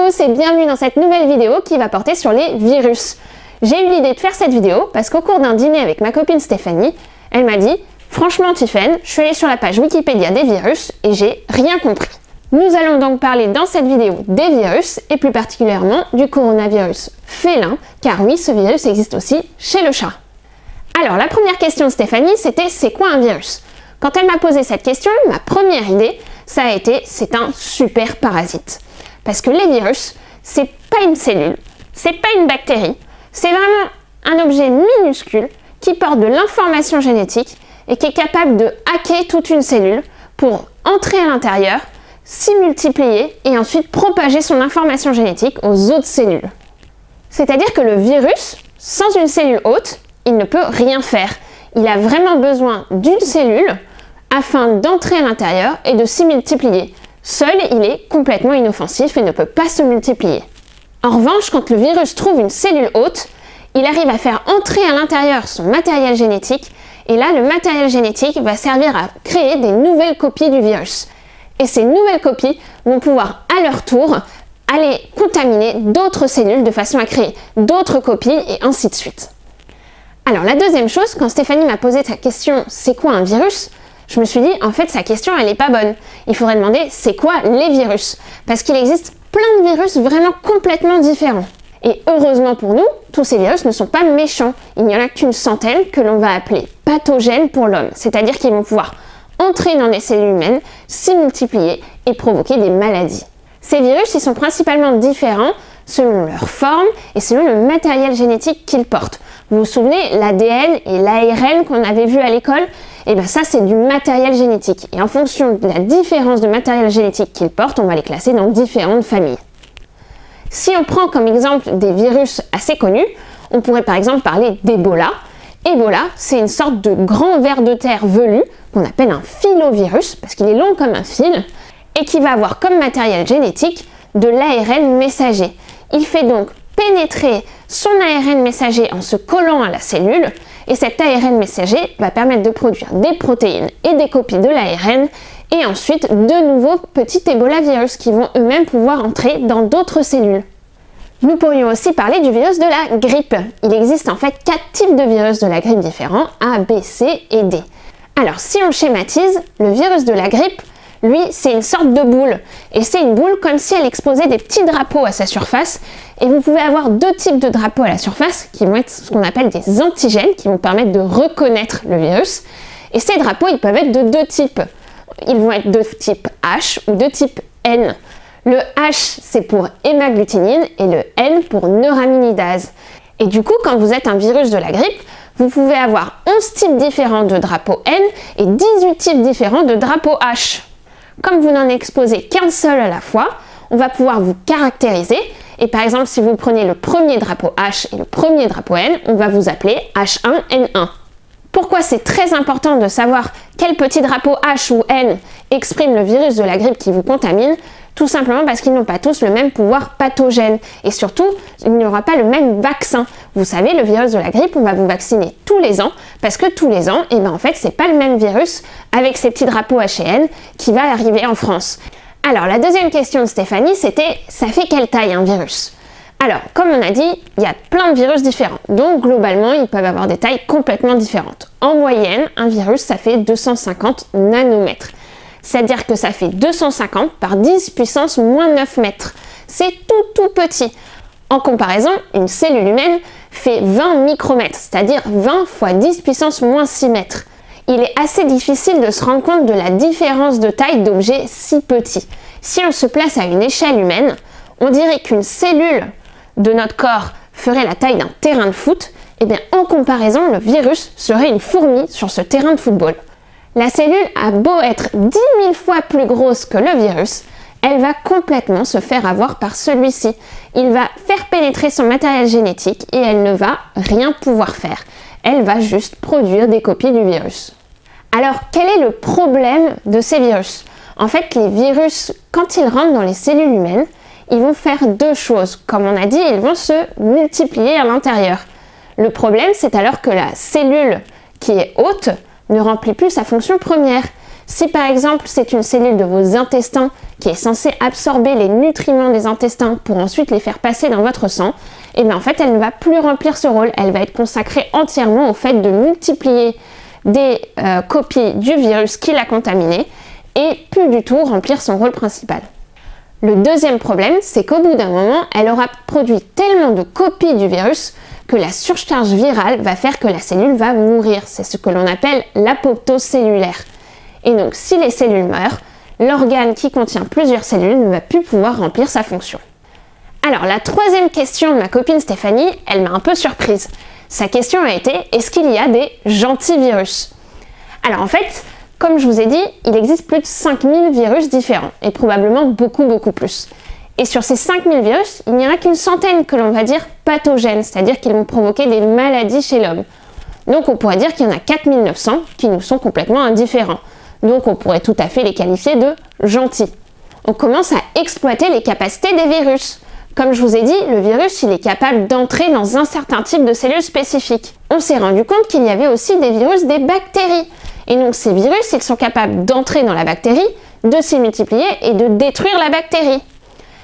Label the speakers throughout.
Speaker 1: tous et bienvenue dans cette nouvelle vidéo qui va porter sur les virus. J'ai eu l'idée de faire cette vidéo parce qu'au cours d'un dîner avec ma copine Stéphanie, elle m'a dit « Franchement Tiffaine, je suis allée sur la page Wikipédia des virus et j'ai rien compris ». Nous allons donc parler dans cette vidéo des virus et plus particulièrement du coronavirus félin, car oui, ce virus existe aussi chez le chat. Alors la première question de Stéphanie, c'était « C'est quoi un virus ?» Quand elle m'a posé cette question, ma première idée, ça a été « C'est un super parasite ». Parce que les virus, c'est pas une cellule, c'est pas une bactérie, c'est vraiment un objet minuscule qui porte de l'information génétique et qui est capable de hacker toute une cellule pour entrer à l'intérieur, s'y multiplier et ensuite propager son information génétique aux autres cellules. C'est-à-dire que le virus, sans une cellule hôte, il ne peut rien faire. Il a vraiment besoin d'une cellule afin d'entrer à l'intérieur et de s'y multiplier. Seul, il est complètement inoffensif et ne peut pas se multiplier. En revanche, quand le virus trouve une cellule hôte, il arrive à faire entrer à l'intérieur son matériel génétique et là, le matériel génétique va servir à créer des nouvelles copies du virus. Et ces nouvelles copies vont pouvoir, à leur tour, aller contaminer d'autres cellules de façon à créer d'autres copies et ainsi de suite. Alors, la deuxième chose, quand Stéphanie m'a posé sa question « C'est quoi un virus ?», je me suis dit, en fait, sa question, elle n'est pas bonne. Il faudrait demander, c'est quoi les virus? Parce qu'il existe plein de virus vraiment complètement différents. Et heureusement pour nous, tous ces virus ne sont pas méchants. Il n'y en a qu'une centaine que l'on va appeler pathogènes pour l'homme. C'est-à-dire qu'ils vont pouvoir entrer dans les cellules humaines, s'y multiplier et provoquer des maladies. Ces virus, ils sont principalement différents selon leur forme et selon le matériel génétique qu'ils portent. Vous vous souvenez, l'ADN et l'ARN qu'on avait vu à l'école? Et bien ça, c'est du matériel génétique. Et en fonction de la différence de matériel génétique qu'ils portent, on va les classer dans différentes familles. Si on prend comme exemple des virus assez connus, on pourrait par exemple parler d'Ebola. Ebola, c'est une sorte de grand ver de terre velu qu'on appelle un filovirus, parce qu'il est long comme un fil, et qui va avoir comme matériel génétique de l'ARN messager. Il fait donc pénétrer son ARN messager en se collant à la cellule, et cet ARN messager va permettre de produire des protéines et des copies de l'ARN, et ensuite de nouveaux petits ébolavirus qui vont eux-mêmes pouvoir entrer dans d'autres cellules. Nous pourrions aussi parler du virus de la grippe. Il existe en fait 4 types de virus de la grippe différents, A, B, C et D. Alors si on schématise, le virus de la grippe, lui, c'est une sorte de boule. Et c'est une boule comme si elle exposait des petits drapeaux à sa surface. Et vous pouvez avoir 2 types de drapeaux à la surface qui vont être ce qu'on appelle des antigènes, qui vont permettre de reconnaître le virus. Et ces drapeaux, ils peuvent être de 2 types. Ils vont être de type H ou de type N. Le H, c'est pour hémagglutinine et le N pour neuraminidase. Et du coup, quand vous êtes un virus de la grippe, vous pouvez avoir 11 types différents de drapeaux N et 18 types différents de drapeaux H. Comme vous n'en exposez qu'un seul à la fois, on va pouvoir vous caractériser. Et par exemple, si vous prenez le premier drapeau H et le premier drapeau N, on va vous appeler H1N1. Pourquoi c'est très important de savoir quel petit drapeau H ou N exprime le virus de la grippe qui vous contamine? Tout simplement parce qu'ils n'ont pas tous le même pouvoir pathogène. Et surtout, il n'y aura pas le même vaccin. Vous savez, le virus de la grippe, on va vous vacciner tous les ans, parce que tous les ans, en fait, c'est pas le même virus avec ces petits drapeaux H et N qui va arriver en France. Alors, la deuxième question de Stéphanie, c'était « Ça fait quelle taille un virus ?» Alors, comme on a dit, il y a plein de virus différents. Donc, globalement, ils peuvent avoir des tailles complètement différentes. En moyenne, un virus, ça fait 250 nanomètres. C'est-à-dire que ça fait 250 par 10 puissance moins 9 mètres. C'est tout petit. En comparaison, une cellule humaine fait 20 micromètres, c'est-à-dire 20 fois 10 puissance moins 6 mètres. Il est assez difficile de se rendre compte de la différence de taille d'objets si petits. Si on se place à une échelle humaine, on dirait qu'une cellule de notre corps ferait la taille d'un terrain de foot, et bien en comparaison, le virus serait une fourmi sur ce terrain de football. La cellule a beau être 10 000 fois plus grosse que le virus, elle va complètement se faire avoir par celui-ci. Il va faire pénétrer son matériel génétique et elle ne va rien pouvoir faire. Elle va juste produire des copies du virus. Alors, quel est le problème de ces virus? En fait, les virus, quand ils rentrent dans les cellules humaines, ils vont faire 2 choses. Comme on a dit, ils vont se multiplier à l'intérieur. Le problème, c'est alors que la cellule qui est haute ne remplit plus sa fonction première. Si par exemple c'est une cellule de vos intestins qui est censée absorber les nutriments des intestins pour ensuite les faire passer dans votre sang, et bien en fait elle ne va plus remplir ce rôle, elle va être consacrée entièrement au fait de multiplier des copies du virus qui l'a contaminé et plus du tout remplir son rôle principal. Le deuxième problème, c'est qu'au bout d'un moment, elle aura produit tellement de copies du virus que la surcharge virale va faire que la cellule va mourir. C'est ce que l'on appelle l'apoptose cellulaire. Et donc, si les cellules meurent, l'organe qui contient plusieurs cellules ne va plus pouvoir remplir sa fonction. Alors, la troisième question de ma copine Stéphanie, elle m'a un peu surprise. Sa question a été, est-ce qu'il y a des gentils virus? Alors en fait, comme je vous ai dit, il existe plus de 5000 virus différents, et probablement beaucoup plus. Et sur ces 5000 virus, il n'y en a qu'une centaine que l'on va dire pathogènes, c'est-à-dire qu'ils vont provoquer des maladies chez l'homme. Donc on pourrait dire qu'il y en a 4900 qui nous sont complètement indifférents. Donc on pourrait tout à fait les qualifier de gentils. On commence à exploiter les capacités des virus. Comme je vous ai dit, le virus, il est capable d'entrer dans un certain type de cellules spécifiques. On s'est rendu compte qu'il y avait aussi des virus des bactéries. Et donc ces virus, ils sont capables d'entrer dans la bactérie, de s'y multiplier et de détruire la bactérie.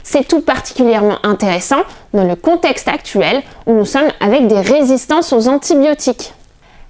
Speaker 1: C'est tout particulièrement intéressant dans le contexte actuel où nous sommes avec des résistances aux antibiotiques.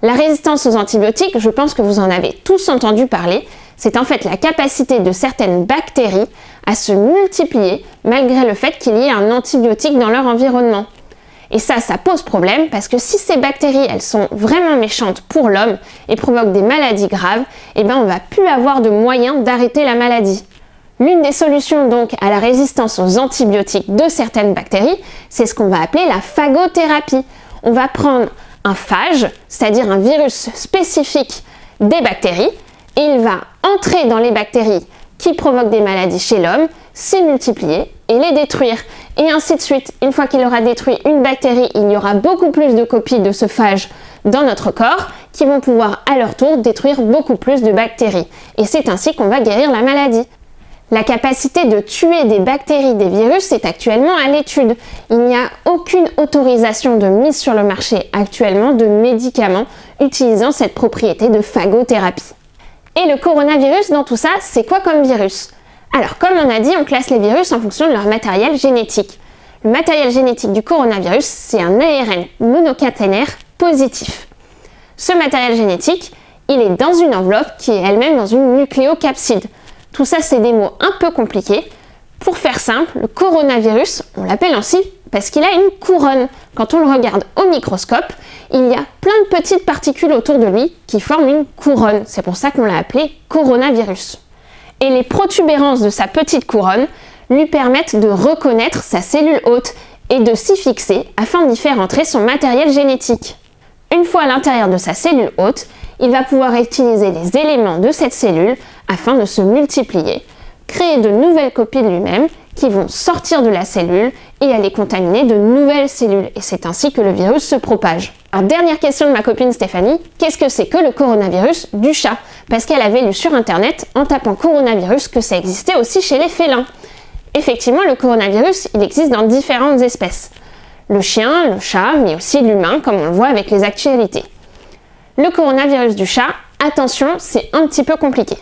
Speaker 1: La résistance aux antibiotiques, je pense que vous en avez tous entendu parler, c'est en fait la capacité de certaines bactéries à se multiplier malgré le fait qu'il y ait un antibiotique dans leur environnement. Et ça pose problème parce que si ces bactéries, elles sont vraiment méchantes pour l'homme et provoquent des maladies graves, eh ben on va plus avoir de moyens d'arrêter la maladie. L'une des solutions donc à la résistance aux antibiotiques de certaines bactéries, c'est ce qu'on va appeler la phagothérapie. On va prendre un phage, c'est-à-dire un virus spécifique des bactéries, et il va entrer dans les bactéries qui provoquent des maladies chez l'homme, s'y multiplier et les détruire. Et ainsi de suite. Une fois qu'il aura détruit une bactérie, il y aura beaucoup plus de copies de ce phage dans notre corps qui vont pouvoir à leur tour détruire beaucoup plus de bactéries. Et c'est ainsi qu'on va guérir la maladie. La capacité de tuer des bactéries, des virus est actuellement à l'étude. Il n'y a aucune autorisation de mise sur le marché actuellement de médicaments utilisant cette propriété de phagothérapie. Et le coronavirus dans tout ça, c'est quoi comme virus? Alors, comme on a dit, on classe les virus en fonction de leur matériel génétique. Le matériel génétique du coronavirus, c'est un ARN monocaténaire positif. Ce matériel génétique, il est dans une enveloppe qui est elle-même dans une nucléocapside. Tout ça, c'est des mots un peu compliqués. Pour faire simple, le coronavirus, on l'appelle ainsi parce qu'il a une couronne. Quand on le regarde au microscope, il y a plein de petites particules autour de lui qui forment une couronne. C'est pour ça qu'on l'a appelé coronavirus. Et les protubérances de sa petite couronne lui permettent de reconnaître sa cellule hôte et de s'y fixer afin d'y faire entrer son matériel génétique. Une fois à l'intérieur de sa cellule hôte, il va pouvoir utiliser les éléments de cette cellule afin de se multiplier, créer de nouvelles copies de lui-même qui vont sortir de la cellule et aller contaminer de nouvelles cellules. Et c'est ainsi que le virus se propage. Alors, dernière question de ma copine Stéphanie, qu'est-ce que c'est que le coronavirus du chat? Parce qu'elle avait lu sur internet, en tapant coronavirus, que ça existait aussi chez les félins. Effectivement, le coronavirus, il existe dans différentes espèces. Le chien, le chat, mais aussi l'humain, comme on le voit avec les actualités. Le coronavirus du chat, attention, c'est un petit peu compliqué.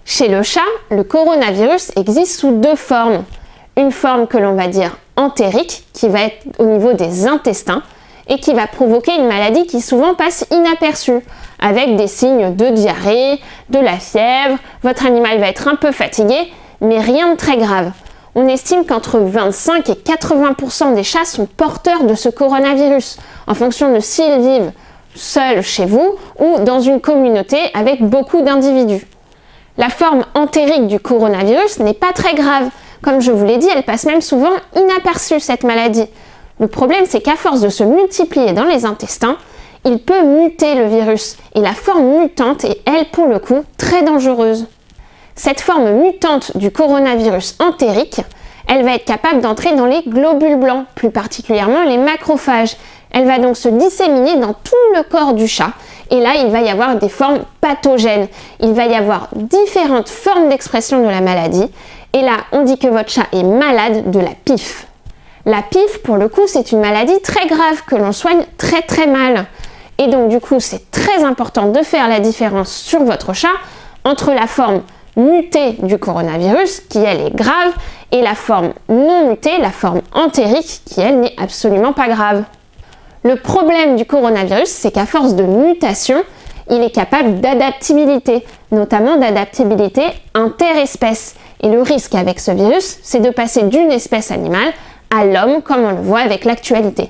Speaker 1: Chez le chat, le coronavirus existe sous deux formes. Une forme que l'on va dire entérique, qui va être au niveau des intestins, et qui va provoquer une maladie qui souvent passe inaperçue, avec des signes de diarrhée, de la fièvre, votre animal va être un peu fatigué, mais rien de très grave. On estime qu'entre 25 et 80% des chats sont porteurs de ce coronavirus, en fonction de s'ils vivent seuls chez vous ou dans une communauté avec beaucoup d'individus. La forme entérique du coronavirus n'est pas très grave. Comme je vous l'ai dit, elle passe même souvent inaperçue, cette maladie. Le problème, c'est qu'à force de se multiplier dans les intestins, il peut muter le virus. Et la forme mutante est, elle, pour le coup, très dangereuse. Cette forme mutante du coronavirus entérique, elle va être capable d'entrer dans les globules blancs, plus particulièrement les macrophages. Elle va donc se disséminer dans tout le corps du chat. Et là, il va y avoir des formes pathogènes. Il va y avoir différentes formes d'expression de la maladie. Et là, on dit que votre chat est malade de la PIF. La PIF, pour le coup, c'est une maladie très grave que l'on soigne très mal. Et donc, du coup, c'est très important de faire la différence sur votre chat entre la forme mutée du coronavirus, qui elle est grave, et la forme non mutée, la forme entérique, qui elle n'est absolument pas grave. Le problème du coronavirus, c'est qu'à force de mutation, il est capable d'adaptabilité, notamment d'adaptabilité interespèce. Et le risque avec ce virus, c'est de passer d'une espèce animale à l'homme, comme on le voit avec l'actualité.